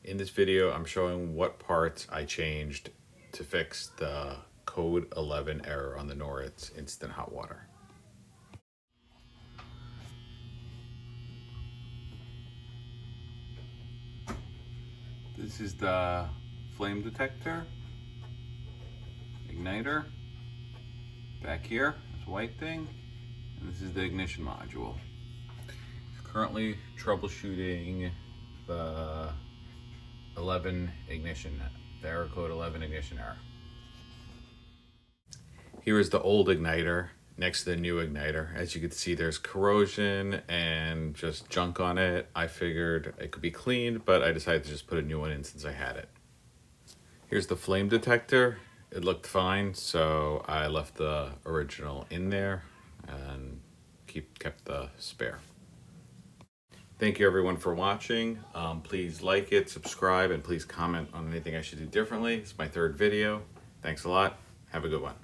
In this video, I'm showing what parts I changed to fix the code 11 error on the Noritz instant hot water. This is the flame detector, igniter, back here, this white thing, and this is the ignition module. Currently troubleshooting the 11 ignition, the error code 11 ignition error. Here is the old igniter next to the new igniter. As you can see, there's corrosion and just junk on it. I figured it could be cleaned, but I decided to just put a new one in since I had it. Here's the flame detector. It looked fine, so I left the original in there and kept the spare. Thank you everyone for watching. Please like it, subscribe, and please comment on anything I should do differently. It's my third video. Thanks a lot. Have a good one.